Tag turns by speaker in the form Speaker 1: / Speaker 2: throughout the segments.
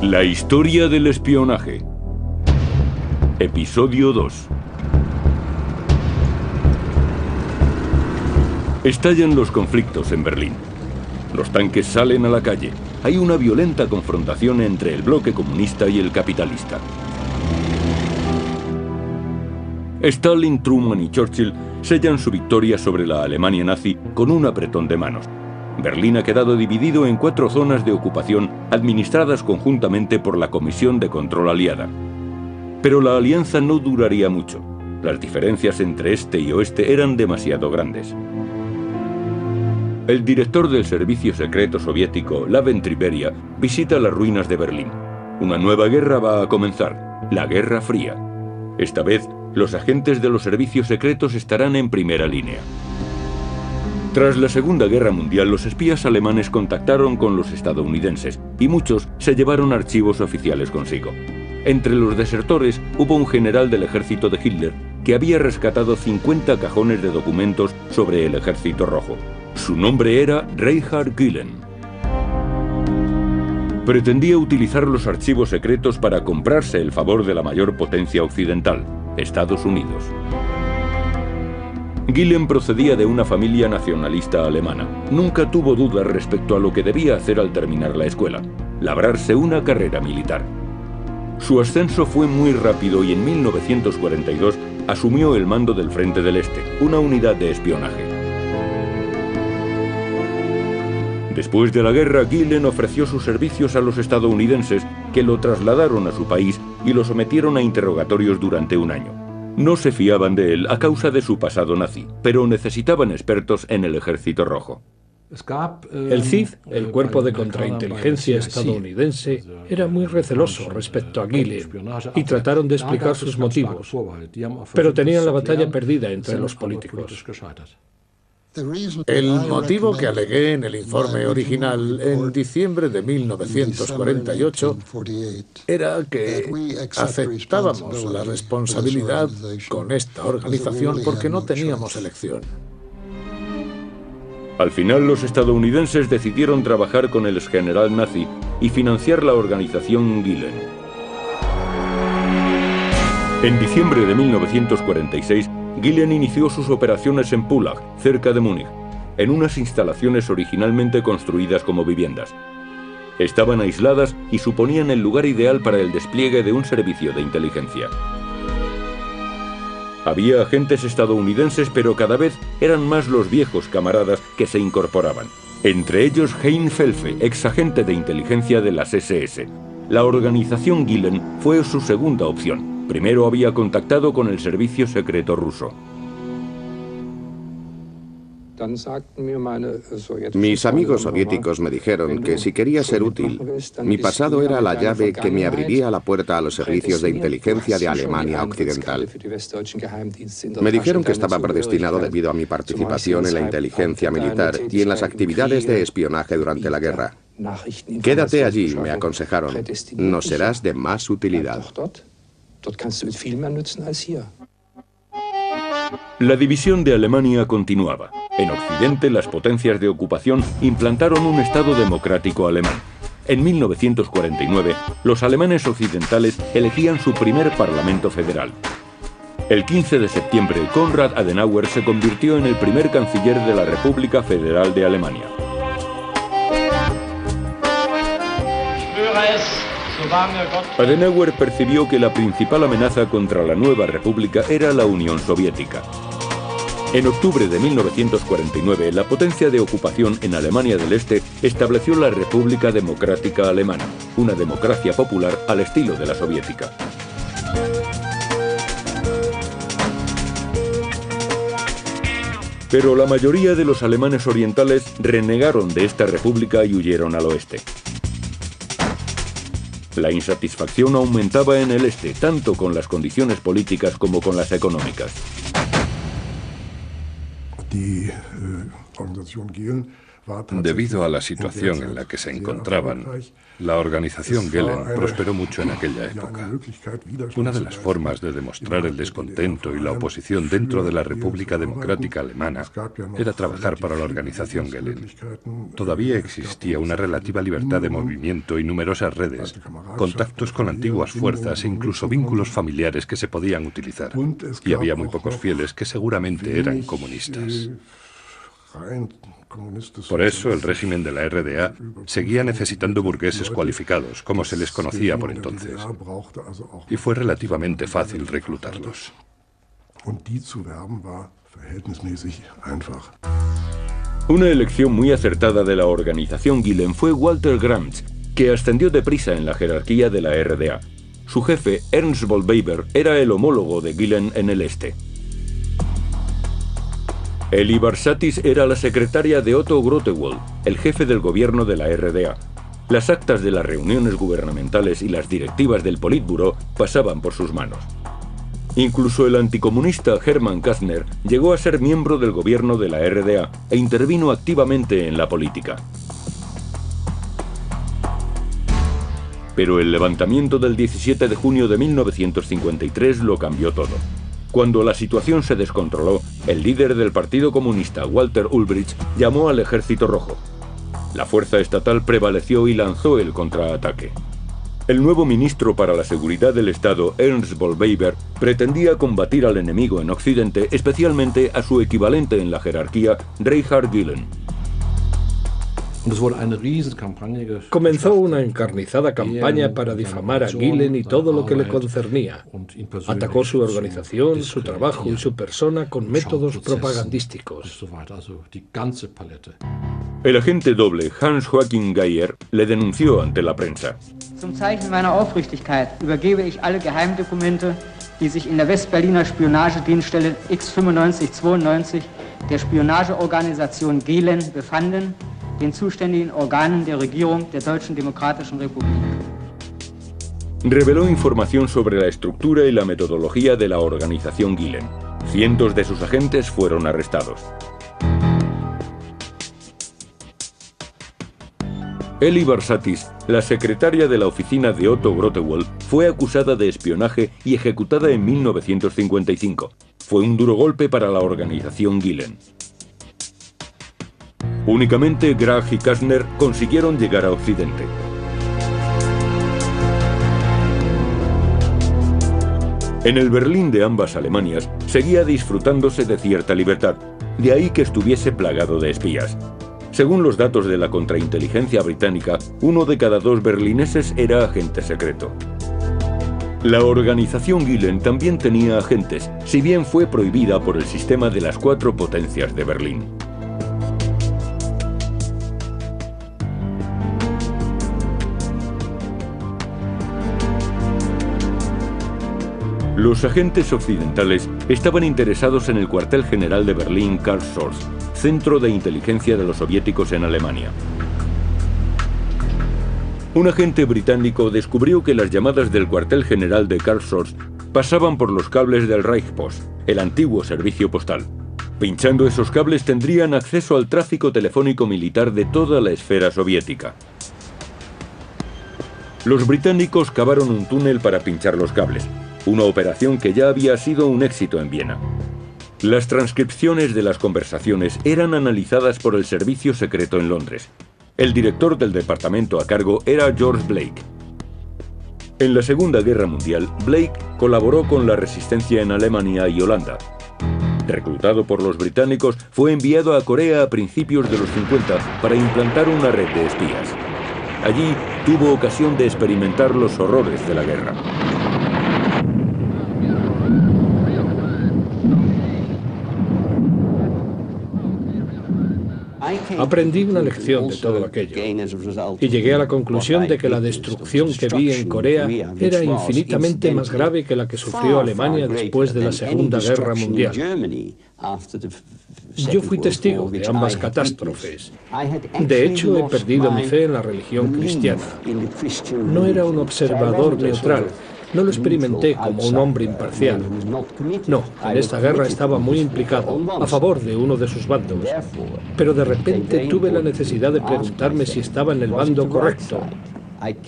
Speaker 1: La historia del espionaje. Episodio 2. Estallan los conflictos en Berlín. Los tanques salen a la calle. Hay una violenta confrontación entre el bloque comunista y el capitalista. Stalin, Truman y Churchill sellan su victoria sobre la Alemania nazi con un apretón de manos. Berlín ha quedado dividido en 4 zonas de ocupación administradas conjuntamente por la Comisión de Control Aliada. Pero la alianza no duraría mucho. Las diferencias entre este y oeste eran demasiado grandes. El director del servicio secreto soviético, Laven Triberia, visita las ruinas de Berlín. Una nueva guerra va a comenzar, la Guerra Fría. Esta vez, los agentes de los servicios secretos estarán en primera línea. Tras la Segunda Guerra Mundial, los espías alemanes contactaron con los estadounidenses y muchos se llevaron archivos oficiales consigo. Entre los desertores hubo un general del ejército de Hitler que había rescatado 50 cajones de documentos sobre el Ejército Rojo. Su nombre era Reinhard Gillen. Pretendía utilizar los archivos secretos para comprarse el favor de la mayor potencia occidental, Estados Unidos. Gillen procedía de una familia nacionalista alemana. Nunca tuvo dudas respecto a lo que debía hacer al terminar la escuela: labrarse una carrera militar. Su ascenso fue muy rápido y en 1942 asumió el mando del Frente del Este, una unidad de espionaje. Después de la guerra, Gillen ofreció sus servicios a los estadounidenses, que lo trasladaron a su país y lo sometieron a interrogatorios durante un año. No se fiaban de él a causa de su pasado nazi, pero necesitaban expertos en el Ejército Rojo.
Speaker 2: El CID, el Cuerpo de Contrainteligencia estadounidense, era muy receloso respecto a Gillen y trataron de explicar sus motivos, pero tenían la batalla perdida entre los políticos.
Speaker 3: El motivo que alegué en el informe original en diciembre de 1948 era que aceptábamos la responsabilidad con esta organización porque no teníamos elección.
Speaker 1: Al final, los estadounidenses decidieron trabajar con el exgeneral nazi y financiar la organización Gillen. En diciembre de 1946, Gillen inició sus operaciones en Pullach, cerca de Múnich, en unas instalaciones originalmente construidas como viviendas. Estaban aisladas y suponían el lugar ideal para el despliegue de un servicio de inteligencia. Había agentes estadounidenses, pero cada vez eran más los viejos camaradas que se incorporaban. Entre ellos Hein Felfe, exagente de inteligencia de las SS. La organización Gillen fue su segunda opción. Primero había contactado con el servicio secreto ruso.
Speaker 4: Mis amigos soviéticos me dijeron que si quería ser útil, mi pasado era la llave que me abriría la puerta a los servicios de inteligencia de Alemania Occidental. Me dijeron que estaba predestinado debido a mi participación en la inteligencia militar y en las actividades de espionaje durante la guerra. Quédate allí, me aconsejaron. Nos serás de más utilidad.
Speaker 1: La división de Alemania continuaba. En Occidente, las potencias de ocupación implantaron un Estado democrático alemán. En 1949, los alemanes occidentales elegían su primer Parlamento Federal. El 15 de septiembre, Konrad Adenauer se convirtió en el primer canciller de la República Federal de Alemania. Adenauer percibió que la principal amenaza contra la nueva república era la Unión Soviética. En octubre de 1949, la potencia de ocupación en Alemania del Este estableció la República Democrática Alemana, una democracia popular al estilo de la soviética. Pero la mayoría de los alemanes orientales renegaron de esta república y huyeron al oeste. La insatisfacción aumentaba en el este, tanto con las condiciones políticas como con las económicas.
Speaker 5: Debido a la situación en la que se encontraban, la organización Gehlen prosperó mucho en aquella época. Una de las formas de demostrar el descontento y la oposición dentro de la República Democrática Alemana era trabajar para la organización Gehlen. Todavía existía una relativa libertad de movimiento y numerosas redes, contactos con antiguas fuerzas e incluso vínculos familiares que se podían utilizar. Y había muy pocos fieles que seguramente eran comunistas. Por eso el régimen de la RDA seguía necesitando burgueses cualificados, como se les conocía por entonces, y fue relativamente fácil reclutarlos.
Speaker 1: Una elección muy acertada de la organización Gehlen fue Walter Grams, que ascendió deprisa en la jerarquía de la RDA. Su jefe, Ernst Wollweber, era el homólogo de Gehlen en el este. Eli Barsatis era la secretaria de Otto Grotewohl, el jefe del gobierno de la RDA. Las actas de las reuniones gubernamentales y las directivas del Politburo pasaban por sus manos. Incluso el anticomunista Hermann Kastner llegó a ser miembro del gobierno de la RDA e intervino activamente en la política. Pero el levantamiento del 17 de junio de 1953 lo cambió todo. Cuando la situación se descontroló, el líder del Partido Comunista, Walter Ulbricht, llamó al Ejército Rojo. La fuerza estatal prevaleció y lanzó el contraataque. El nuevo ministro para la Seguridad del Estado, Ernst Wollweber, pretendía combatir al enemigo en Occidente, especialmente a su equivalente en la jerarquía, Reinhard Gehlen.
Speaker 2: Comenzó una encarnizada campaña para difamar a Gehlen y todo lo que le concernía. Atacó su organización, su trabajo y su persona con métodos propagandísticos.
Speaker 1: El agente doble Hans-Joachim Geyer le denunció ante la prensa.
Speaker 6: Zum Zeichen meiner Aufrichtigkeit übergebe ich alle Geheimdokumente, die sich in der Westberliner Spionagedienststelle X9592 der Spionageorganisation Gehlen befanden, den zuständigen Organen der Regierung der Deutschen Demokratischen Republik.
Speaker 1: Reveló información sobre la estructura y la metodología de la organización Gehlen. Cientos de sus agentes fueron arrestados. Eli Barsatis, la secretaria de la oficina de Otto Grotewohl, fue acusada de espionaje y ejecutada en 1955. Fue un duro golpe para la organización Gehlen. Únicamente Graf y Kastner consiguieron llegar a Occidente. En el Berlín de ambas Alemanias seguía disfrutándose de cierta libertad, de ahí que estuviese plagado de espías. Según los datos de la contrainteligencia británica, 1 de cada 2 berlineses era agente secreto. La organización Gehlen también tenía agentes, si bien fue prohibida por el sistema de las 4 potencias de Berlín. Los agentes occidentales estaban interesados en el cuartel general de Berlín Karlshorst, centro de inteligencia de los soviéticos en Alemania. Un agente británico descubrió que las llamadas del cuartel general de Karlshorst pasaban por los cables del Reichspost, el antiguo servicio postal. Pinchando esos cables tendrían acceso al tráfico telefónico militar de toda la esfera soviética. Los británicos cavaron un túnel para pinchar los cables, una operación que ya había sido un éxito en Viena. Las transcripciones de las conversaciones eran analizadas por el servicio secreto en Londres. El director del departamento a cargo era George Blake. En la Segunda Guerra Mundial, Blake colaboró con la resistencia en Alemania y Holanda. Reclutado por los británicos, fue enviado a Corea a principios de los 50 para implantar una red de espías. Allí tuvo ocasión de experimentar los horrores de la guerra.
Speaker 2: Aprendí una lección de todo aquello y llegué a la conclusión de que la destrucción que vi en Corea era infinitamente más grave que la que sufrió Alemania después de la Segunda Guerra Mundial. Yo fui testigo de ambas catástrofes. De hecho, he perdido mi fe en la religión cristiana. No era un observador neutral, No lo experimenté como un hombre imparcial. No, en esta guerra estaba muy implicado, a favor de uno de sus bandos. Pero de repente tuve la necesidad de preguntarme si estaba en el bando correcto.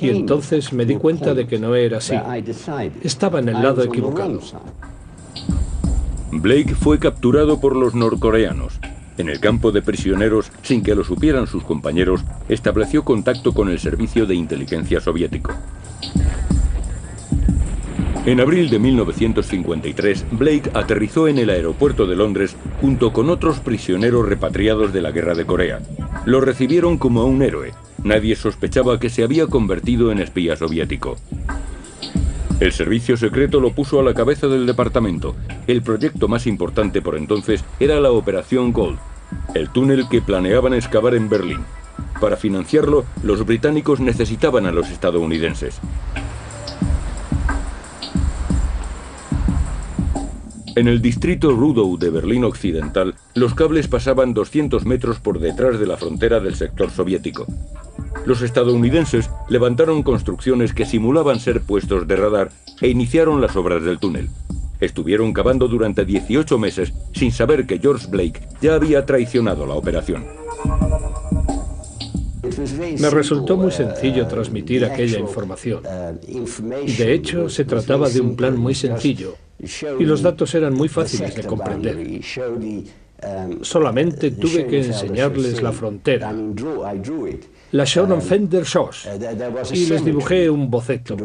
Speaker 2: Y entonces me di cuenta de que no era así. Estaba en el lado equivocado.
Speaker 1: Blake fue capturado por los norcoreanos. En el campo de prisioneros, sin que lo supieran sus compañeros, estableció contacto con el servicio de inteligencia soviético. En abril de 1953, Blake aterrizó en el aeropuerto de Londres junto con otros prisioneros repatriados de la Guerra de Corea. Lo recibieron como a un héroe. Nadie sospechaba que se había convertido en espía soviético. El servicio secreto lo puso a la cabeza del departamento. El proyecto más importante por entonces era la Operación Gold, el túnel que planeaban excavar en Berlín. Para financiarlo, los británicos necesitaban a los estadounidenses. En el distrito Rudow de Berlín Occidental, los cables pasaban 200 metros por detrás de la frontera del sector soviético. Los estadounidenses levantaron construcciones que simulaban ser puestos de radar e iniciaron las obras del túnel. Estuvieron cavando durante 18 meses sin saber que George Blake ya había traicionado la operación.
Speaker 2: Me resultó muy sencillo transmitir aquella información. De hecho, se trataba de un plan muy sencillo y los datos eran muy fáciles de comprender. Solamente tuve que enseñarles la frontera, la Schönenfelder-Schoss, y les dibujé un boceto.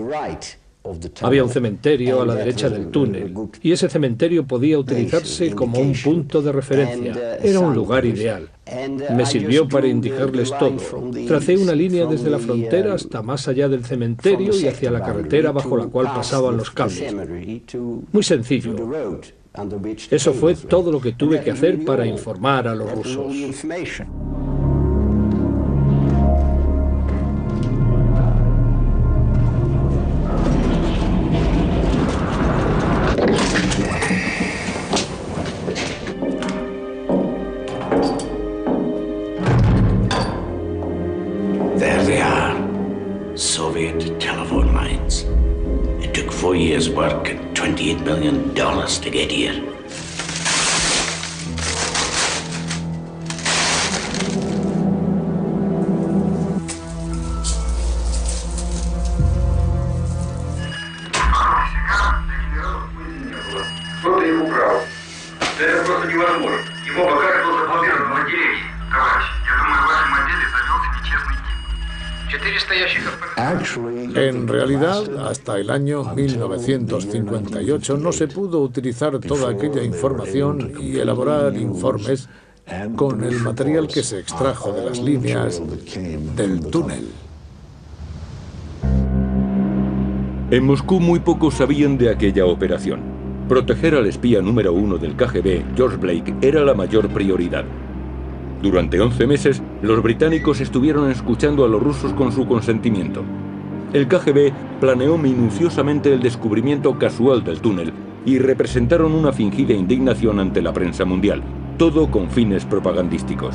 Speaker 2: Había un cementerio a la derecha del túnel, y ese cementerio podía utilizarse como un punto de referencia. Era un lugar ideal. Me sirvió para indicarles todo. Tracé una línea desde la frontera hasta más allá del cementerio y hacia la carretera bajo la cual pasaban los cables. Muy sencillo. Eso fue todo lo que tuve que hacer para informar a los rusos.
Speaker 7: There they are, Soviet telephone lines. It took 4 years' work and $28 million to get here.
Speaker 8: Кто-то их украл. Это просто невозможно. Его багаж был заблокирован в отделении. Товарищ, я думаю, в вашем отделе завелся нечестный тип. 4 стоящих
Speaker 3: En realidad, hasta el año 1958 no se pudo utilizar toda aquella información y elaborar informes con el material que se extrajo de las líneas del túnel.
Speaker 1: En Moscú muy pocos sabían de aquella operación. Proteger al espía número 1 del KGB, George Blake, era la mayor prioridad. Durante 11 meses, los británicos estuvieron escuchando a los rusos con su consentimiento. El KGB planeó minuciosamente el descubrimiento casual del túnel y representaron una fingida indignación ante la prensa mundial, todo con fines propagandísticos.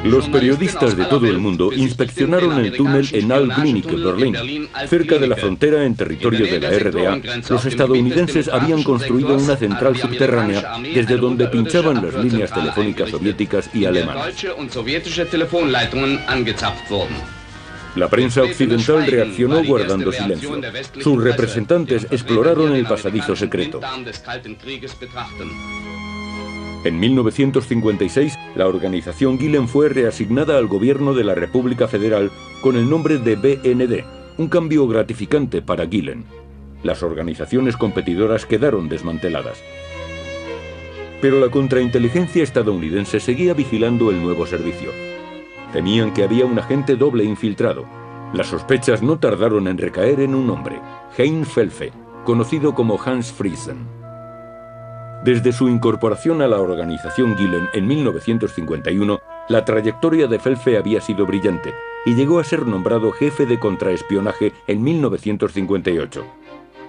Speaker 1: Los periodistas de todo el mundo inspeccionaron el túnel en Altklinik, Berlín. Cerca de la frontera en territorio de la RDA, los estadounidenses habían construido una central subterránea desde donde pinchaban las líneas telefónicas soviéticas y alemanas. La prensa occidental reaccionó guardando silencio. Sus representantes exploraron el pasadizo secreto. En 1956, la organización Gulen fue reasignada al gobierno de la República Federal con el nombre de BND, un cambio gratificante para Gulen. Las organizaciones competidoras quedaron desmanteladas. Pero la contrainteligencia estadounidense seguía vigilando el nuevo servicio. Temían que había un agente doble infiltrado. Las sospechas no tardaron en recaer en un hombre, Hein Felfe, conocido como Hans Friesen. Desde su incorporación a la organización Gulen en 1951, la trayectoria de Felfe había sido brillante y llegó a ser nombrado jefe de contraespionaje en 1958.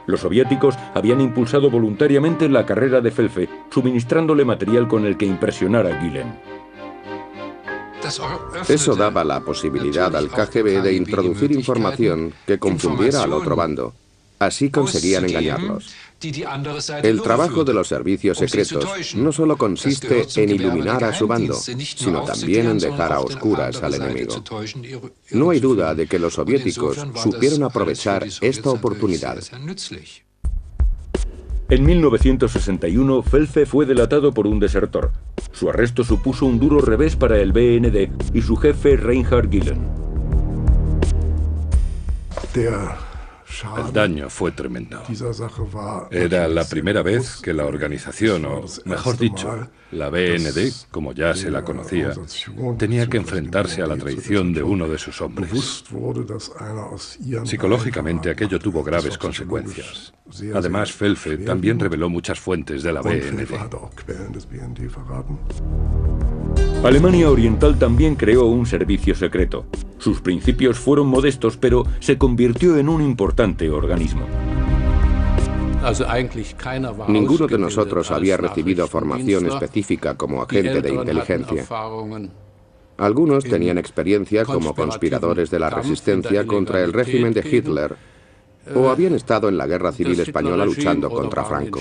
Speaker 1: Los soviéticos habían impulsado voluntariamente la carrera de Felfe, suministrándole material con el que impresionar a Gulen.
Speaker 4: Eso daba la posibilidad al KGB de introducir información que confundiera al otro bando. Así conseguían engañarlos. El trabajo de los servicios secretos no solo consiste en iluminar a su bando, sino también en dejar a oscuras al enemigo. No hay duda de que los soviéticos supieron aprovechar esta oportunidad.
Speaker 1: En 1961, Felfe fue delatado por un desertor. Su arresto supuso un duro revés para el BND y su jefe Reinhard Gehlen.
Speaker 5: El daño fue tremendo. Era la primera vez que la organización, o mejor dicho, la BND, como ya se la conocía, tenía que enfrentarse a la traición de uno de sus hombres. Psicológicamente aquello tuvo graves consecuencias. Además, Felfe también reveló muchas fuentes de la BND.
Speaker 1: Alemania Oriental también creó un servicio secreto. Sus principios fueron modestos, pero se convirtió en un importante organismo.
Speaker 4: Ninguno de nosotros había recibido formación específica como agente de inteligencia. Algunos tenían experiencia como conspiradores de la resistencia contra el régimen de Hitler, o habían estado en la Guerra Civil Española luchando contra Franco.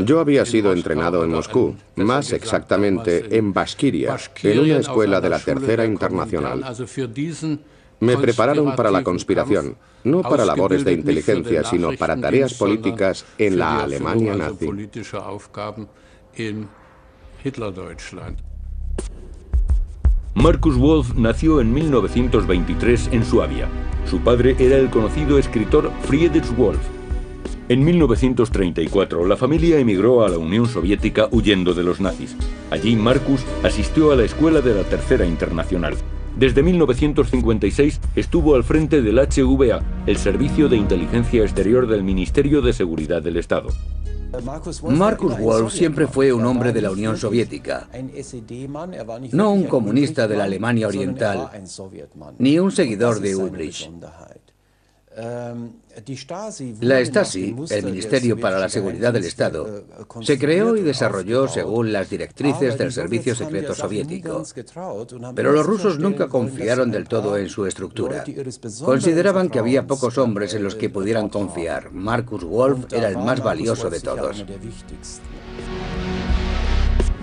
Speaker 4: Yo había sido entrenado en Moscú, más exactamente en Bashkiria, en una escuela de la Tercera Internacional. Me prepararon para la conspiración, no para labores de inteligencia, sino para tareas políticas en la Alemania nazi.
Speaker 1: Markus Wolf nació en 1923 en Suabia. Su padre era el conocido escritor Friedrich Wolf. En 1934, la familia emigró a la Unión Soviética huyendo de los nazis. Allí, Markus asistió a la escuela de la Tercera Internacional. Desde 1956 estuvo al frente del HVA, el Servicio de Inteligencia Exterior del Ministerio de Seguridad del Estado.
Speaker 9: Markus Wolf siempre fue un hombre de la Unión Soviética, no un comunista de la Alemania Oriental, ni un seguidor de Ulbricht. La Stasi, el Ministerio para la Seguridad del Estado, se creó y desarrolló según las directrices del Servicio Secreto Soviético. Pero los rusos nunca confiaron del todo en su estructura. Consideraban que había pocos hombres en los que pudieran confiar. Markus Wolf era el más valioso de todos.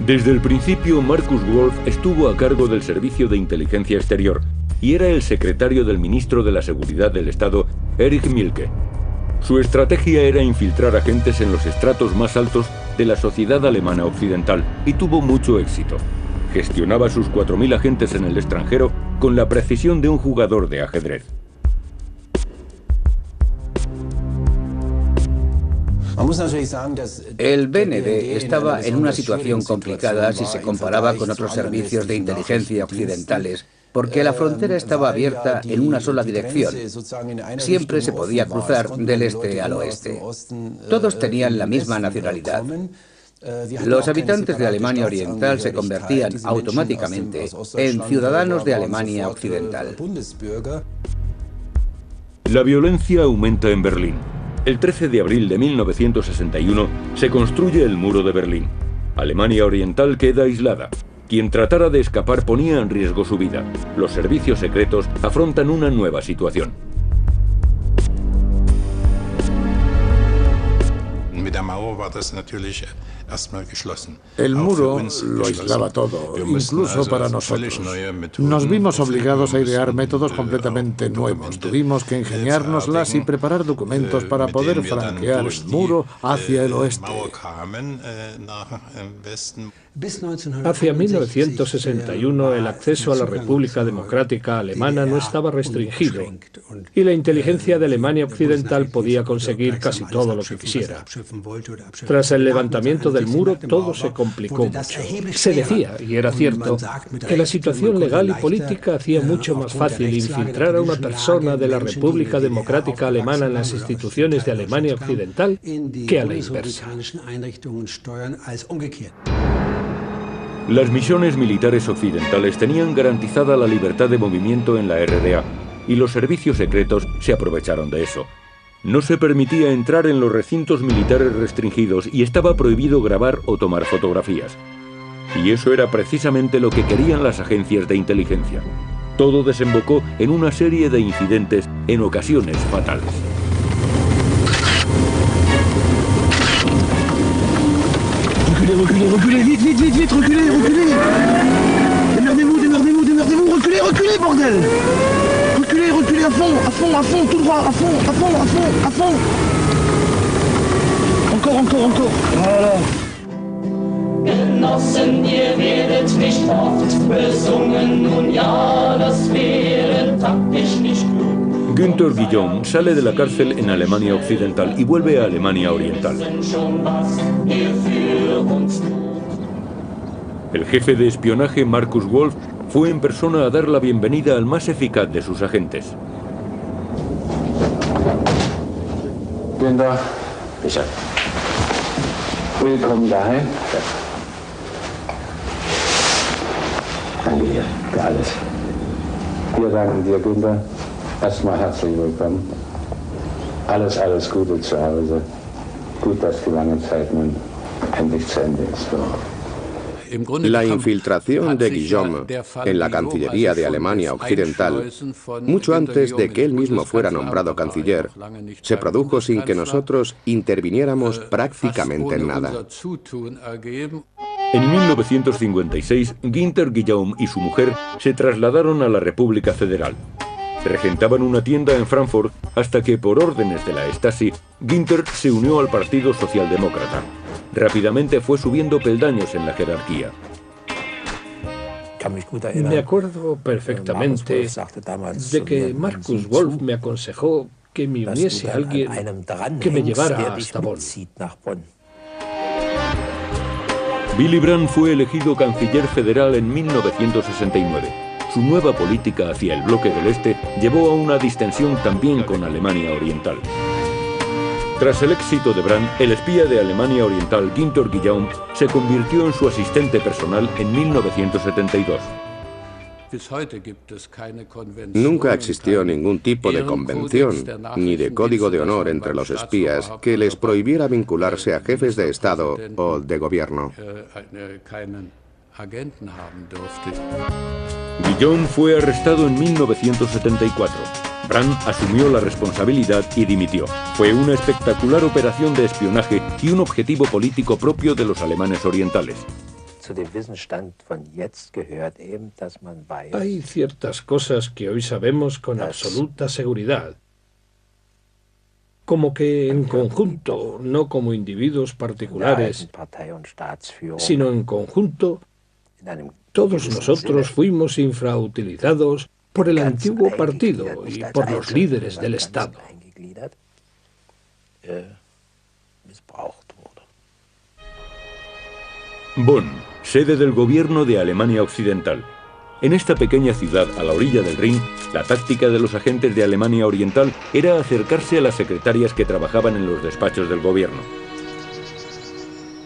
Speaker 1: Desde el principio, Markus Wolf estuvo a cargo del Servicio de Inteligencia Exterior y era el secretario del ministro de la Seguridad del Estado, Erich Mielke. Su estrategia era infiltrar agentes en los estratos más altos de la sociedad alemana occidental y tuvo mucho éxito. Gestionaba sus 4.000 agentes en el extranjero con la precisión de un jugador de ajedrez.
Speaker 9: El BND estaba en una situación complicada si se comparaba con otros servicios de inteligencia occidentales, porque la frontera estaba abierta en una sola dirección. Siempre se podía cruzar del este al oeste. Todos tenían la misma nacionalidad. Los habitantes de Alemania Oriental se convertían automáticamente en ciudadanos de Alemania Occidental.
Speaker 1: La violencia aumenta en Berlín. El 13 de abril de 1961 se construye el Muro de Berlín. Alemania Oriental queda aislada. Quien tratara de escapar ponía en riesgo su vida. Los servicios secretos afrontan una nueva situación.
Speaker 3: El muro lo aislaba todo, incluso para nosotros. Nos vimos obligados a idear métodos completamente nuevos. Tuvimos que ingeniárnoslas y preparar documentos para poder franquear el muro hacia el oeste.
Speaker 2: Hacia 1961 el acceso a la República Democrática Alemana no estaba restringido y la inteligencia de Alemania Occidental podía conseguir casi todo lo que quisiera. Tras el levantamiento del muro todo se complicó mucho. Se decía, y era cierto, que la situación legal y política hacía mucho más fácil infiltrar a una persona de la República Democrática Alemana en las instituciones de Alemania Occidental que a la inversa.
Speaker 1: Las misiones militares occidentales tenían garantizada la libertad de movimiento en la RDA y los servicios secretos se aprovecharon de eso. No se permitía entrar en los recintos militares restringidos y estaba prohibido grabar o tomar fotografías. Y eso era precisamente lo que querían las agencias de inteligencia. Todo desembocó en una serie de incidentes, en ocasiones fatales.
Speaker 10: Reculez, reculez, vite, vite, vite, vite, reculez, reculez. Démerdez-vous, démerdez-vous, démerdez-vous, reculez, reculez, bordel. Reculez, reculez à fond, tout droit, à fond. Encore, voilà.
Speaker 11: Genossen, ihr werdet nicht oft besungen, nun ja, das wäre taktisch nicht klug.
Speaker 1: Günther Guillaume sale de la cárcel en Alemania Occidental y vuelve a Alemania Oriental. El jefe de espionaje, Markus Wolf, fue en persona a dar la bienvenida al más eficaz de sus agentes.
Speaker 12: Günther, bitte. Willkommen daheim. Danke dir für alles. Wir danken dir, Günther. Erstmal herzlich willkommen. Alles Gute zu Hause. Gut, dass die lange Zeit nun endlich zu Ende ist.
Speaker 4: La infiltración de Guillaume en la Cancillería de Alemania Occidental, mucho antes de que él mismo fuera nombrado canciller, se produjo sin que nosotros interviniéramos prácticamente en nada.
Speaker 1: En 1956, Günther Guillaume y su mujer se trasladaron a la República Federal. Regentaban una tienda en Frankfurt hasta que, por órdenes de la Stasi, Günther se unió al Partido Socialdemócrata. Rápidamente fue subiendo peldaños en la jerarquía.
Speaker 2: Me acuerdo perfectamente de que Markus Wolf me aconsejó que me uniese a alguien que me llevara hasta Bonn.
Speaker 1: Willy Brandt fue elegido canciller federal en 1969. Su nueva política hacia el bloque del Este llevó a una distensión también con Alemania Oriental. Tras el éxito de Brandt, el espía de Alemania Oriental, Günther Guillaume, se convirtió en su asistente personal en 1972.
Speaker 4: Nunca existió ningún tipo de convención ni de código de honor entre los espías que les prohibiera vincularse a jefes de Estado o de gobierno.
Speaker 1: Guillaume fue arrestado en 1974. Brandt asumió la responsabilidad y dimitió. Fue una espectacular operación de espionaje y un objetivo político propio de los alemanes orientales.
Speaker 2: Hay ciertas cosas que hoy sabemos con absoluta seguridad, como que en conjunto, no como individuos particulares, sino en conjunto, todos nosotros fuimos infrautilizados por el antiguo partido y por los líderes del Estado.
Speaker 1: Bonn, sede del gobierno de Alemania Occidental. En esta pequeña ciudad, a la orilla del Rin, la táctica de los agentes de Alemania Oriental era acercarse a las secretarias que trabajaban en los despachos del gobierno.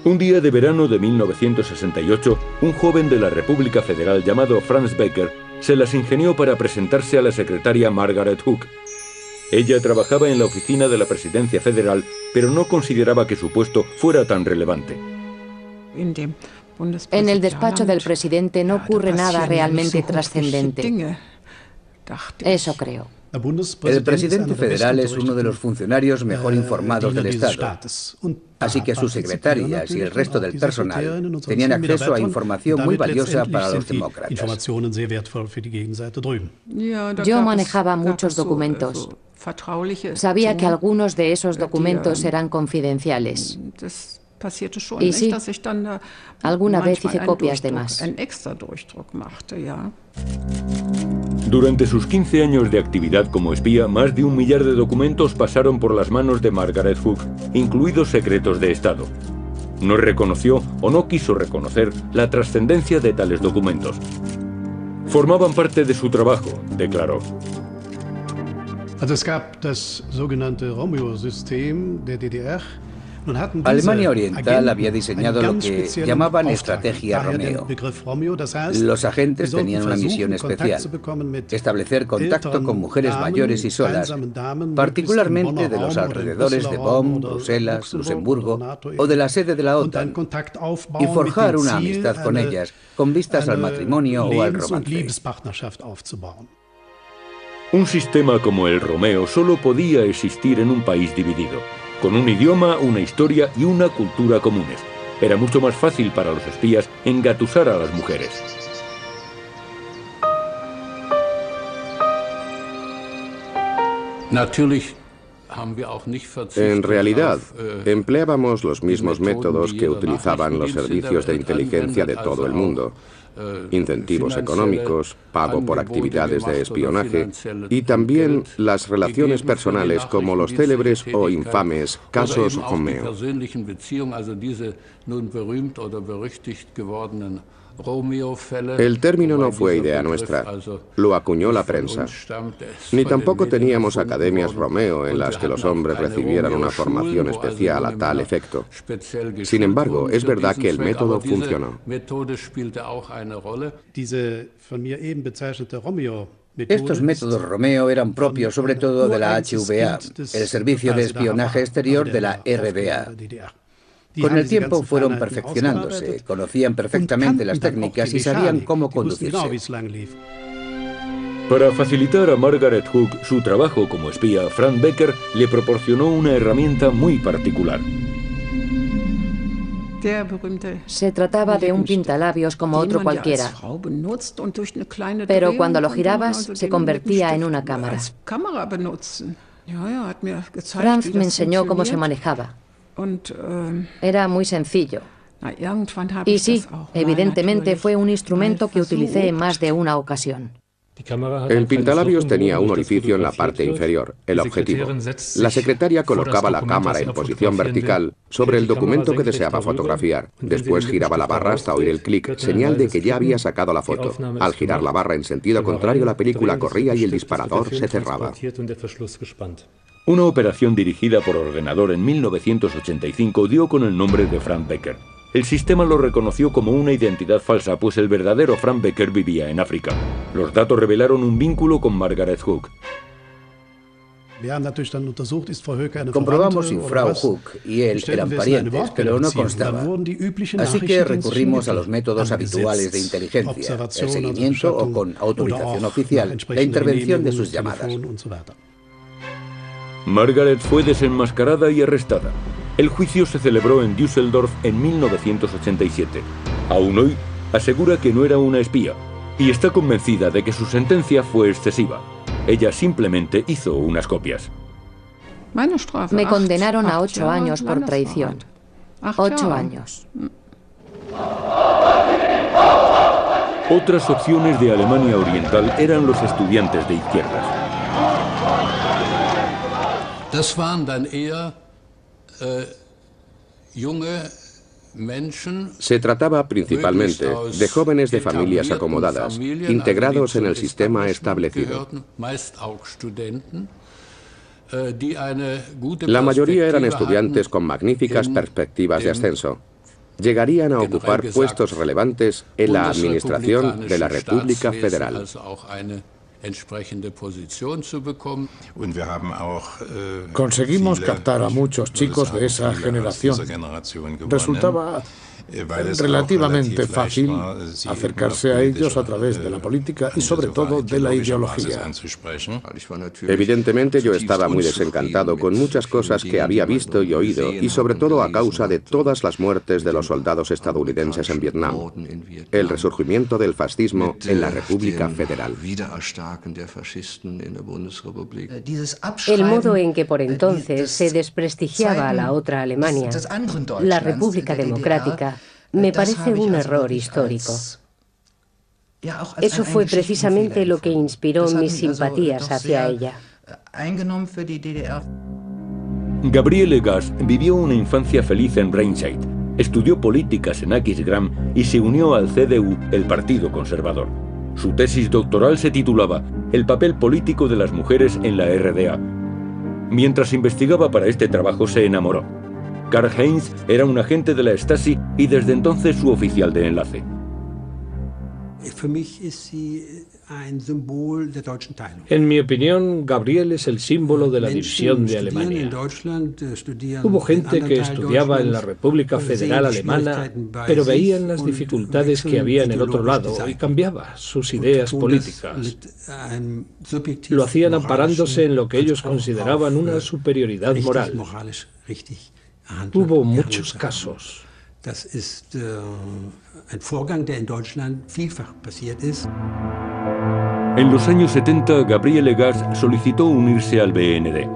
Speaker 1: Un día de verano de 1968, un joven de la República Federal llamado Franz Becker se las ingenió para presentarse a la secretaria Margaret Hook. Ella trabajaba en la oficina de la Presidencia Federal, pero no consideraba que su puesto fuera tan relevante.
Speaker 13: En el despacho del presidente no ocurre nada realmente trascendente. Eso creo.
Speaker 9: El presidente federal es uno de los funcionarios mejor informados del Estado, así que sus secretarias y el resto del personal tenían acceso a información muy valiosa para los demócratas.
Speaker 13: Yo manejaba muchos documentos. Sabía que algunos de esos documentos eran confidenciales. Y sí, alguna vez hice copias de más.
Speaker 1: Durante sus 15 años de actividad como espía, más de 1 millar de documentos pasaron por las manos de Margaret Hook, incluidos secretos de Estado. No reconoció o no quiso reconocer la trascendencia de tales documentos. Formaban parte de su trabajo, declaró.
Speaker 14: Also es gab das sogenannte Romeo-System der DDR.
Speaker 9: Alemania Oriental había diseñado lo que llamaban Estrategia Romeo. Los agentes tenían una misión especial: establecer contacto con mujeres mayores y solas, particularmente de los alrededores de Bonn, Bruselas, Luxemburgo o de la sede de la OTAN, y forjar una amistad con ellas, con vistas al matrimonio o al romance.
Speaker 1: Un sistema como el Romeo solo podía existir en un país dividido, con un idioma, una historia y una cultura comunes. Era mucho más fácil para los espías engatusar a las mujeres.
Speaker 4: En realidad, empleábamos los mismos métodos que utilizaban los servicios de inteligencia de todo el mundo: incentivos económicos, pago por actividades de espionaje y también las relaciones personales, como los célebres o infames casos Romeo. El término no fue idea nuestra, lo acuñó la prensa. Ni tampoco teníamos academias Romeo en las que los hombres recibieran una formación especial a tal efecto. Sin embargo, es verdad que el método funcionó.
Speaker 9: Estos métodos Romeo eran propios sobre todo de la HVA, el servicio de espionaje exterior de la RDA. Con el tiempo fueron perfeccionándose, conocían perfectamente las técnicas y sabían cómo conducirse.
Speaker 1: Para facilitar a Margaret Hook su trabajo como espía, Frank Becker le proporcionó una herramienta muy particular.
Speaker 13: Se trataba de un pintalabios como otro cualquiera, pero cuando lo girabas se convertía en una cámara. Franz me enseñó cómo se manejaba. Era muy sencillo. Y sí, evidentemente fue un instrumento que utilicé en más de una ocasión.
Speaker 4: El pintalabios tenía un orificio en la parte inferior, el objetivo. La secretaria colocaba la cámara en posición vertical sobre el documento que deseaba fotografiar. Después giraba la barra hasta oír el clic, señal de que ya había sacado la foto. Al girar la barra en sentido contrario, la película corría y el disparador se cerraba.
Speaker 1: Una operación dirigida por ordenador en 1985 dio con el nombre de Frank Becker. El sistema lo reconoció como una identidad falsa, pues el verdadero Frank Becker vivía en África. Los datos revelaron un vínculo con Margaret Hook.
Speaker 9: Comprobamos si Frau Hook y él eran parientes, pero no constaba. Así que recurrimos a los métodos habituales de inteligencia, el seguimiento o, con autorización oficial, la intervención de sus llamadas.
Speaker 1: Margaret fue desenmascarada y arrestada. El juicio se celebró en Düsseldorf en 1987. Aún hoy, asegura que no era una espía y está convencida de que su sentencia fue excesiva. Ella simplemente hizo unas copias.
Speaker 13: Me condenaron a 8 años por traición. 8 años.
Speaker 1: Otras opciones de Alemania Oriental eran los estudiantes de izquierdas.
Speaker 4: Se trataba principalmente de jóvenes de familias acomodadas, integrados en el sistema establecido. La mayoría eran estudiantes con magníficas perspectivas de ascenso. Llegarían a ocupar puestos relevantes en la administración de la República Federal.
Speaker 3: Conseguimos captar a muchos chicos de esa generación. Resultaba relativamente fácil acercarse a ellos a través de la política y sobre todo de la ideología.
Speaker 4: Evidentemente yo estaba muy desencantado con muchas cosas que había visto y oído, y sobre todo a causa de todas las muertes de los soldados estadounidenses en Vietnam, el resurgimiento del fascismo en la República Federal.
Speaker 14: El modo en que por entonces se desprestigiaba a la otra Alemania, la República Democrática, me parece un error histórico. Eso fue precisamente lo que inspiró mis simpatías hacia ella.
Speaker 1: Gabriele Gass vivió una infancia feliz en Remscheid, estudió políticas en Aquisgrán y se unió al CDU, el Partido Conservador. Su tesis doctoral se titulaba El papel político de las mujeres en la RDA. Mientras investigaba para este trabajo se enamoró. Karl-Heinz era un agente de la Stasi y desde entonces su oficial de enlace.
Speaker 2: En mi opinión, Gabriel es el símbolo de la división de Alemania. Hubo gente que estudiaba en la República Federal Alemana, pero veían las dificultades que había en el otro lado y cambiaba sus ideas políticas. Lo hacían amparándose en lo que ellos consideraban una superioridad moral. Hubo muchos casos.
Speaker 1: En los años 70, Gabriel Legars solicitó unirse al BND.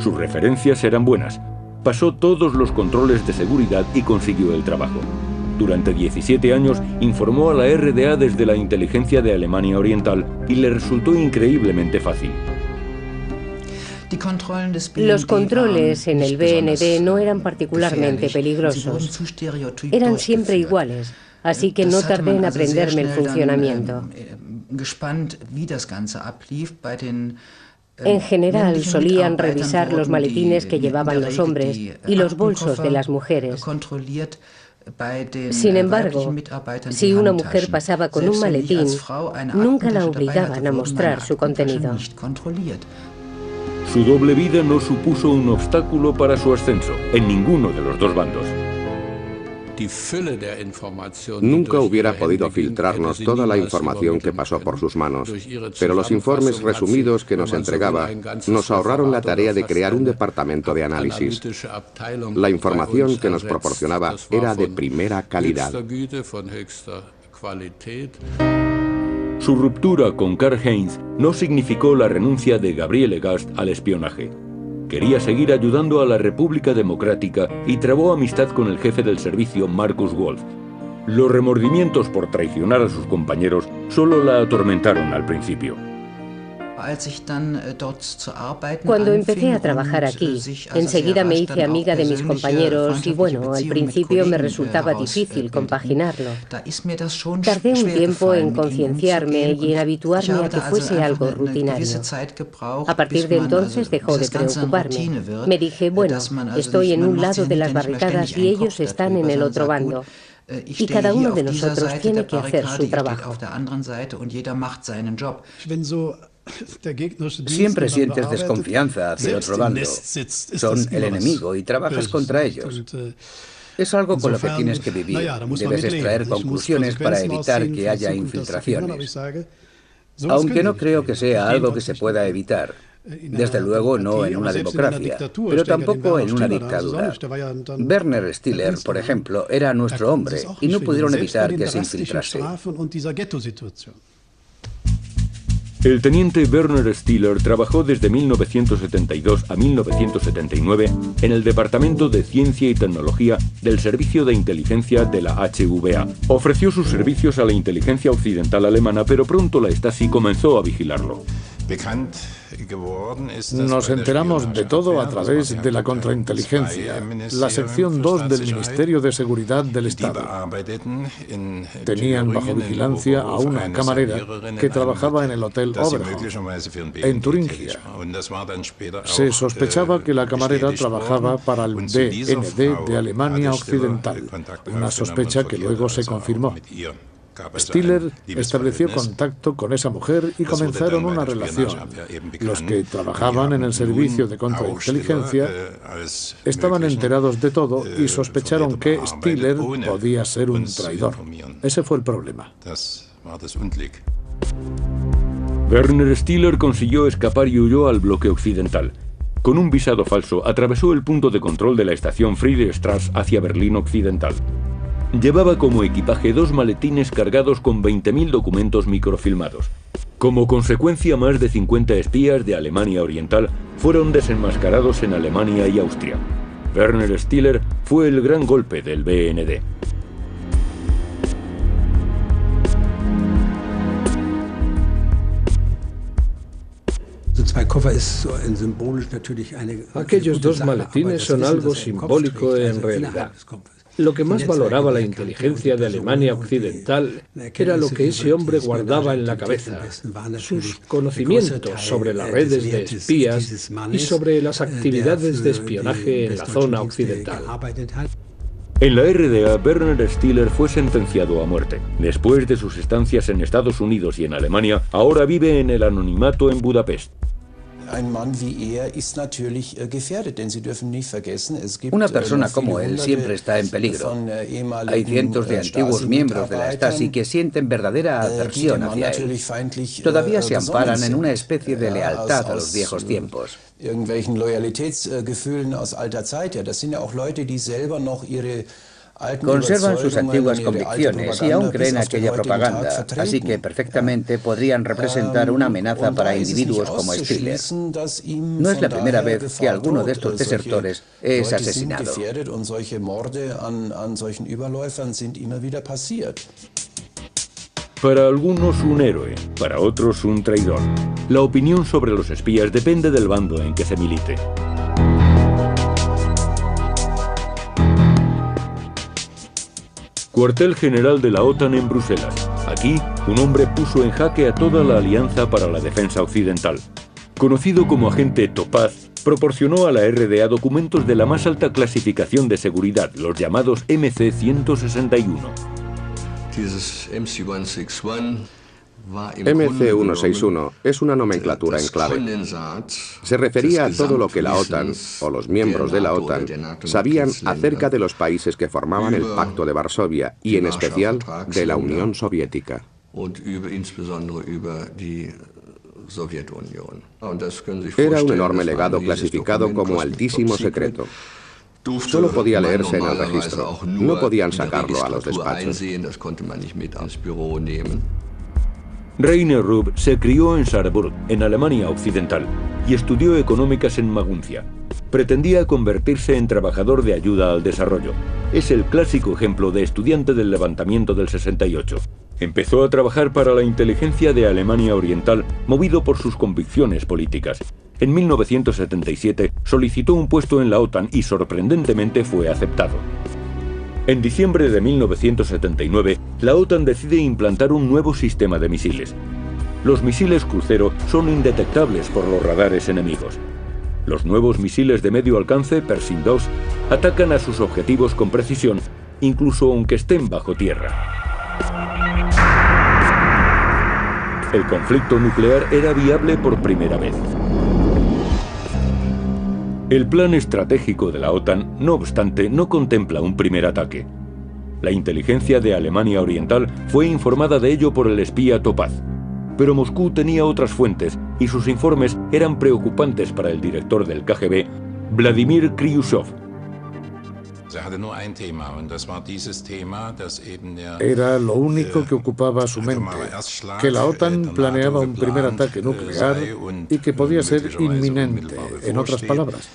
Speaker 1: Sus referencias eran buenas. Pasó todos los controles de seguridad y consiguió el trabajo. Durante 17 años informó a la RDA desde la inteligencia de Alemania Oriental y le resultó increíblemente fácil.
Speaker 14: Los controles en el BND no eran particularmente peligrosos. Eran siempre iguales, así que no tardé en aprenderme el funcionamiento. En general, solían revisar los maletines que llevaban los hombres y los bolsos de las mujeres. Sin embargo, si una mujer pasaba con un maletín, nunca la obligaban a mostrar su contenido.
Speaker 1: Su doble vida no supuso un obstáculo para su ascenso, en ninguno de los dos bandos.
Speaker 4: Nunca hubiera podido filtrarnos toda la información que pasó por sus manos, pero los informes resumidos que nos entregaba nos ahorraron la tarea de crear un departamento de análisis. La información que nos proporcionaba era de primera calidad.
Speaker 1: Su ruptura con Karl-Heinz no significó la renuncia de Gabriel Legars al espionaje. Quería seguir ayudando a la República Democrática y trabó amistad con el jefe del servicio, Markus Wolf. Los remordimientos por traicionar a sus compañeros solo la atormentaron al principio.
Speaker 14: Cuando empecé a trabajar aquí, enseguida me hice amiga de mis compañeros y bueno, al principio me resultaba difícil compaginarlo. Tardé un tiempo en concienciarme y en habituarme a que fuese algo rutinario. A partir de entonces dejó de preocuparme. Me dije, bueno, estoy en un lado de las barricadas y ellos están en el otro bando. Y cada uno de nosotros tiene que hacer su trabajo.
Speaker 9: Siempre sientes desconfianza hacia otro bando. Son el enemigo y trabajas contra ellos. Es algo con lo que tienes que vivir. Debes extraer conclusiones para evitar que haya infiltraciones. Aunque no creo que sea algo que se pueda evitar. Desde luego no en una democracia, pero tampoco en una dictadura. Werner Stiller, por ejemplo, era nuestro hombre y no pudieron evitar que se infiltrase.
Speaker 1: El teniente Werner Stiller trabajó desde 1972 a 1979 en el Departamento de Ciencia y Tecnología del Servicio de Inteligencia de la HVA. Ofreció sus servicios a la inteligencia occidental alemana, pero pronto la Stasi comenzó a vigilarlo.
Speaker 3: Nos enteramos de todo a través de la contrainteligencia, la sección 2 del Ministerio de Seguridad del Estado. Tenían bajo vigilancia a una camarera que trabajaba en el Hotel Oberhof, en Turingia. Se sospechaba que la camarera trabajaba para el BND de Alemania Occidental, una sospecha que luego se confirmó. Stiller estableció contacto con esa mujer y comenzaron una relación. Los que trabajaban en el servicio de contrainteligencia estaban enterados de todo y sospecharon que Stiller podía ser un traidor. Ese fue el problema.
Speaker 1: Werner Stiller consiguió escapar y huyó al bloque occidental. Con un visado falso, atravesó el punto de control de la estación Friedrichstraße hacia Berlín Occidental. Llevaba como equipaje 2 maletines cargados con 20.000 documentos microfilmados. Como consecuencia, más de 50 espías de Alemania Oriental fueron desenmascarados en Alemania y Austria. Werner Stiller fue el gran golpe del BND.
Speaker 2: Aquellos 2 maletines son algo simbólico en realidad. Lo que más valoraba la inteligencia de Alemania Occidental era lo que ese hombre guardaba en la cabeza, sus conocimientos sobre las redes de espías y sobre las actividades de espionaje en la zona occidental.
Speaker 1: En la RDA, Werner Stiller fue sentenciado a muerte. Después de sus estancias en Estados Unidos y en Alemania, ahora vive en el anonimato en Budapest.
Speaker 9: Una persona como él siempre está en peligro. Hay cientos de antiguos miembros de la Stasi que sienten verdadera aversión hacia él. Todavía se amparan en una especie de lealtad a los viejos tiempos. Conservan sus antiguas convicciones y aún creen aquella propaganda, así que perfectamente podrían representar una amenaza para individuos como Stiller. No es la primera vez que alguno de estos desertores es asesinado.
Speaker 1: Para algunos un héroe, para otros un traidor. La opinión sobre los espías depende del bando en que se milite. Cuartel general de la OTAN en Bruselas. Aquí, un hombre puso en jaque a toda la Alianza para la Defensa Occidental. Conocido como agente Topaz, proporcionó a la RDA documentos de la más alta clasificación de seguridad, los llamados MC-161.
Speaker 4: MC-161 es una nomenclatura en clave. Se refería a todo lo que la OTAN, o los miembros de la OTAN, sabían acerca de los países que formaban el Pacto de Varsovia y, en especial, de la Unión Soviética. Era un enorme legado clasificado como altísimo secreto. Solo podía leerse en el registro. No podían sacarlo a los despachos.
Speaker 1: Rainer Rupp se crió en Saarburg, en Alemania Occidental, y estudió económicas en Maguncia. Pretendía convertirse en trabajador de ayuda al desarrollo. Es el clásico ejemplo de estudiante del levantamiento del 68. Empezó a trabajar para la inteligencia de Alemania Oriental, movido por sus convicciones políticas. En 1977 solicitó un puesto en la OTAN y sorprendentemente fue aceptado. En diciembre de 1979, la OTAN decide implantar un nuevo sistema de misiles. Los misiles crucero son indetectables por los radares enemigos. Los nuevos misiles de medio alcance, Pershing II, atacan a sus objetivos con precisión, incluso aunque estén bajo tierra. El conflicto nuclear era viable por primera vez. El plan estratégico de la OTAN, no obstante, no contempla un primer ataque. La inteligencia de Alemania Oriental fue informada de ello por el espía Topaz. Pero Moscú tenía otras fuentes y sus informes eran preocupantes para el director del KGB, Vladimir Kryushchev.
Speaker 3: Era lo único que ocupaba su mente, que la OTAN planeaba un primer ataque nuclear y que podía ser inminente. En otras palabras,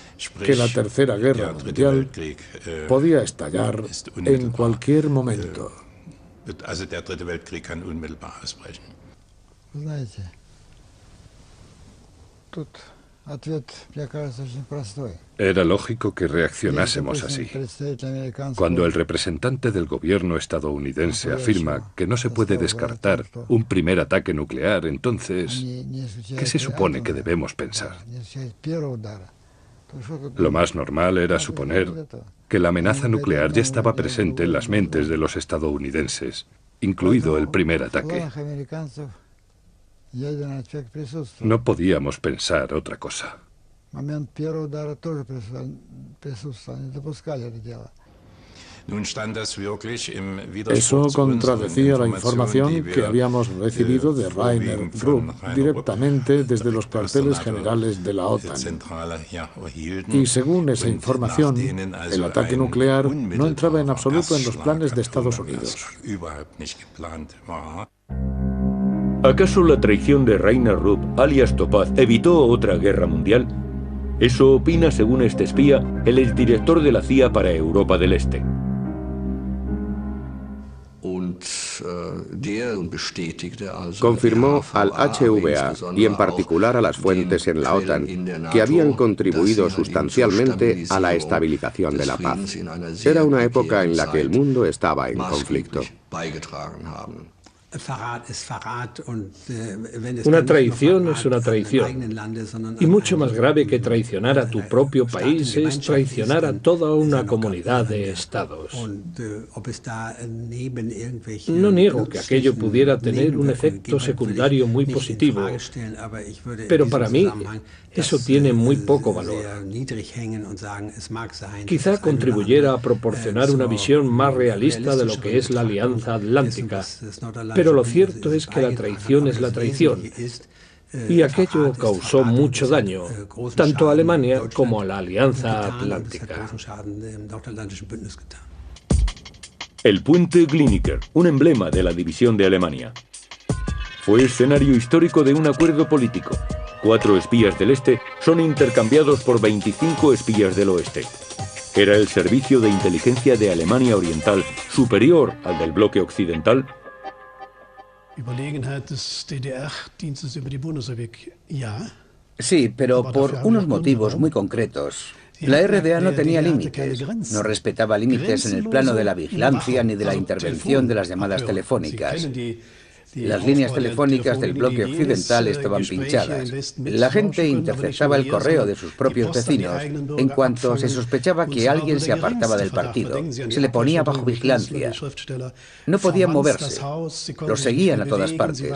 Speaker 3: que la Tercera Guerra Mundial podía estallar en cualquier momento.
Speaker 5: Era lógico que reaccionásemos así. Cuando el representante del gobierno estadounidense afirma que no se puede descartar un primer ataque nuclear, entonces, ¿qué se supone que debemos pensar? Lo más normal era suponer que la amenaza nuclear ya estaba presente en las mentes de los estadounidenses, incluido el primer ataque. No podíamos pensar otra cosa.
Speaker 3: Eso contradecía la información que habíamos recibido de Rainer Rupp directamente desde los cuarteles generales de la OTAN. Y según esa información, el ataque nuclear no entraba en absoluto en los planes de Estados Unidos.
Speaker 1: ¿Acaso la traición de Rainer Rupp, alias Topaz, evitó otra guerra mundial? Eso opina, según este espía, el exdirector de la CIA para Europa del Este.
Speaker 4: Confirmó al HVA y en particular a las fuentes en la OTAN que habían contribuido sustancialmente a la estabilización de la paz. Era una época en la que el mundo estaba en conflicto.
Speaker 2: Una traición es una traición. Y mucho más grave que traicionar a tu propio país es traicionar a toda una comunidad de estados. No niego que aquello pudiera tener un efecto secundario muy positivo, pero para mí eso tiene muy poco valor. Quizá contribuyera a proporcionar una visión más realista de lo que es la Alianza Atlántica, pero lo cierto es que la traición es la traición, y aquello causó mucho daño, tanto a Alemania como a la Alianza Atlántica.
Speaker 1: El puente Gliniker, un emblema de la división de Alemania. Fue escenario histórico de un acuerdo político. 4 espías del este son intercambiados por 25 espías del oeste. ¿Era el servicio de inteligencia de Alemania Oriental superior al del bloque occidental?
Speaker 9: Sí, pero por unos motivos muy concretos. La RDA no tenía límites, no respetaba límites en el plano de la vigilancia ni de la intervención de las llamadas telefónicas. Las líneas telefónicas del bloque occidental estaban pinchadas. La gente interceptaba el correo de sus propios vecinos en cuanto se sospechaba que alguien se apartaba del partido. Se le ponía bajo vigilancia. No podían moverse. Los seguían a todas partes.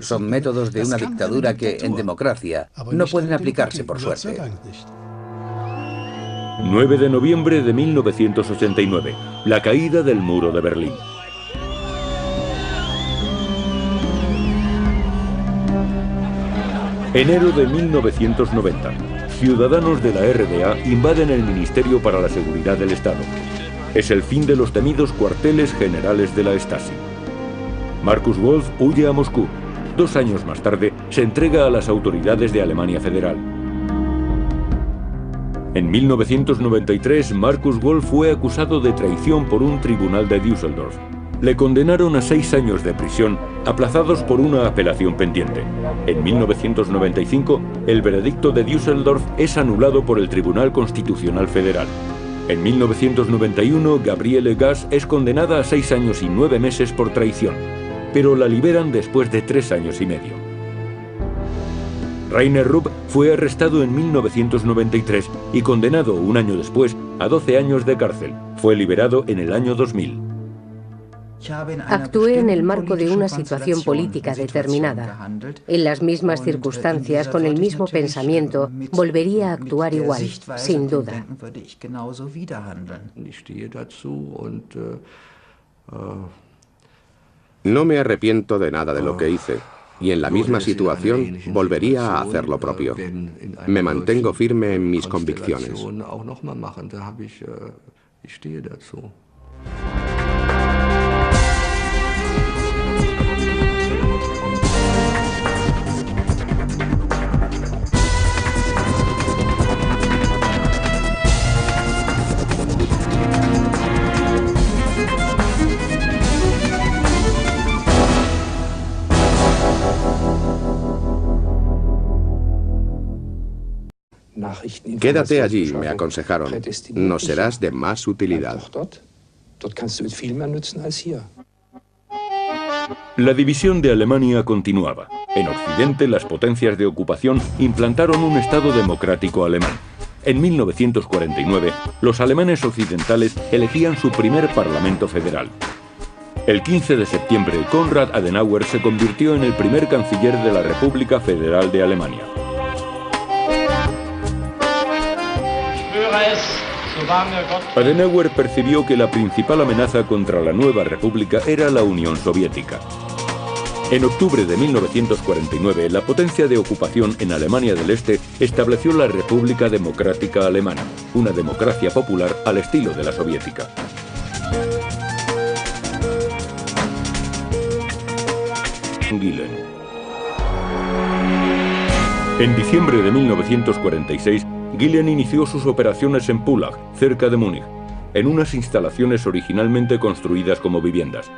Speaker 9: Son métodos de una dictadura que, en democracia, no pueden aplicarse por suerte.
Speaker 1: 9 de noviembre de 1989. La caída del muro de Berlín. Enero de 1990. Ciudadanos de la RDA invaden el Ministerio para la Seguridad del Estado. Es el fin de los temidos cuarteles generales de la Stasi. Markus Wolf huye a Moscú. 2 años más tarde se entrega a las autoridades de Alemania Federal. En 1993, Markus Wolf fue acusado de traición por un tribunal de Düsseldorf. Le condenaron a 6 años de prisión, aplazados por una apelación pendiente. En 1995, el veredicto de Düsseldorf es anulado por el Tribunal Constitucional Federal. En 1991, Gabriele Gass es condenada a 6 años y 9 meses por traición, pero la liberan después de 3 años y medio. Rainer Rupp fue arrestado en 1993 y condenado un año después a 12 años de cárcel. Fue liberado en el año 2000.
Speaker 14: Actué en el marco de una situación política determinada. En las mismas circunstancias, con el mismo pensamiento, volvería a actuar igual, sin duda.
Speaker 4: No me arrepiento de nada de lo que hice, y en la misma situación volvería a hacer lo propio. Me mantengo firme en mis convicciones. Quédate allí, me aconsejaron. Nos serás de más utilidad.
Speaker 1: La división de Alemania continuaba. En Occidente, las potencias de ocupación implantaron un Estado democrático alemán. En 1949, los alemanes occidentales elegían su primer Parlamento Federal. El 15 de septiembre, Konrad Adenauer se convirtió en el primer canciller de la República Federal de Alemania. Adenauer percibió que la principal amenaza contra la nueva república era la Unión Soviética. En octubre de 1949, la potencia de ocupación en Alemania del Este estableció la República Democrática Alemana, una democracia popular al estilo de la soviética. Gilen. En diciembre de 1946, Gilen inició sus operaciones en Pullach, cerca de Múnich, en unas instalaciones originalmente construidas como viviendas.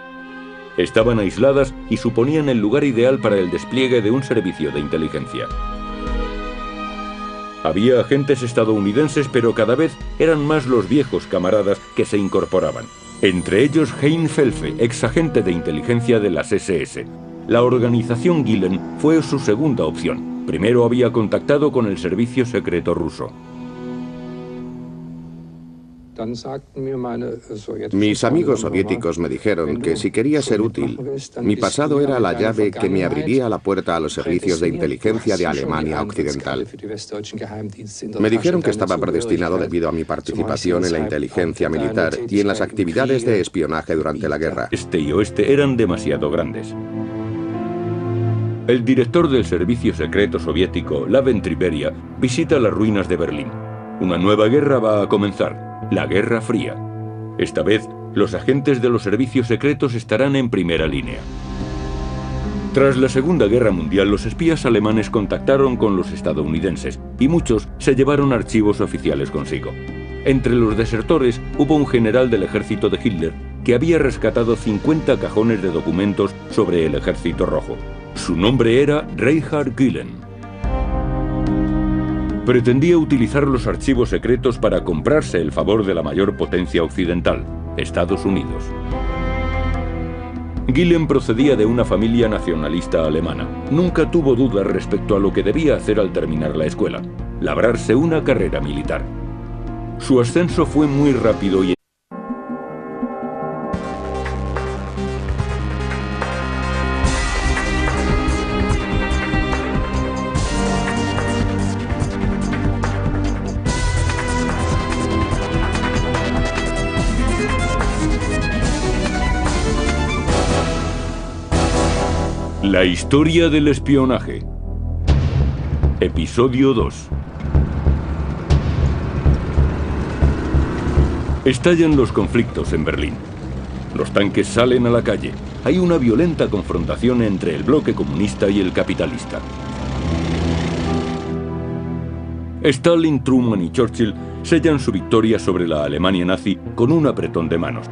Speaker 1: Estaban aisladas y suponían el lugar ideal para el despliegue de un servicio de inteligencia. Había agentes estadounidenses, pero cada vez eran más los viejos camaradas que se incorporaban. Entre ellos Hein Felfe, ex agente de inteligencia de las SS. La organización Gilen fue su segunda opción. Primero había contactado con el servicio secreto ruso.
Speaker 4: Mis amigos soviéticos me dijeron que si quería ser útil, mi pasado era la llave que me abriría la puerta a los servicios de inteligencia de Alemania Occidental. Me dijeron que estaba predestinado debido a mi participación en la inteligencia militar y en las actividades de espionaje durante la guerra.
Speaker 1: Este y oeste eran demasiado grandes. El director del servicio secreto soviético, La Ventriberia, visita las ruinas de Berlín. Una nueva guerra va a comenzar. La Guerra Fría. Esta vez, los agentes de los servicios secretos estarán en primera línea. Tras la Segunda Guerra Mundial, los espías alemanes contactaron con los estadounidenses y muchos se llevaron archivos oficiales consigo. Entre los desertores hubo un general del ejército de Hitler que había rescatado 50 cajones de documentos sobre el Ejército Rojo. Su nombre era Reinhard Gilen. Pretendía utilizar los archivos secretos para comprarse el favor de la mayor potencia occidental, Estados Unidos. Gilen procedía de una familia nacionalista alemana. Nunca tuvo dudas respecto a lo que debía hacer al terminar la escuela: labrarse una carrera militar. Su ascenso fue muy rápido y La historia del espionaje. Episodio 2. Estallan los conflictos en Berlín. Los tanques salen a la calle. Hay una violenta confrontación entre el bloque comunista y el capitalista. Stalin, Truman y Churchill sellan su victoria sobre la Alemania nazi con un apretón de manos.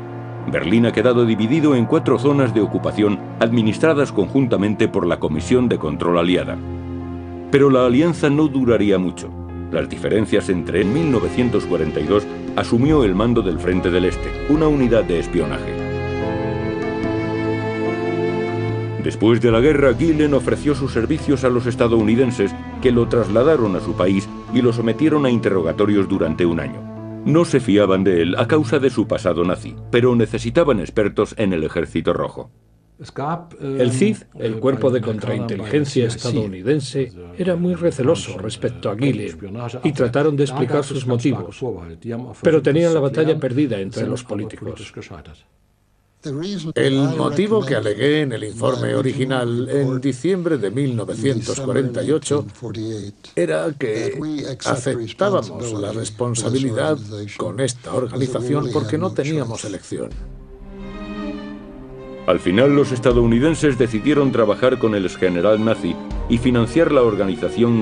Speaker 1: Berlín ha quedado dividido en 4 zonas de ocupación administradas conjuntamente por la Comisión de Control Aliada. Pero la alianza no duraría mucho. Las diferencias entre 1942 asumió el mando del Frente del Este, una unidad de espionaje. Después de la guerra, Gilen ofreció sus servicios a los estadounidenses, que lo trasladaron a su país y lo sometieron a interrogatorios durante un año. No se fiaban de él a causa de su pasado nazi, pero necesitaban expertos en el Ejército Rojo.
Speaker 2: El CID, el cuerpo de contrainteligencia estadounidense, era muy receloso respecto a Gilen y trataron de explicar sus motivos, pero tenían la batalla perdida entre los políticos.
Speaker 3: El motivo que alegué en el informe original en diciembre de 1948 era que aceptábamos la responsabilidad con esta organización porque no teníamos elección.
Speaker 1: Al final, los estadounidenses decidieron trabajar con el exgeneral nazi y financiar la organización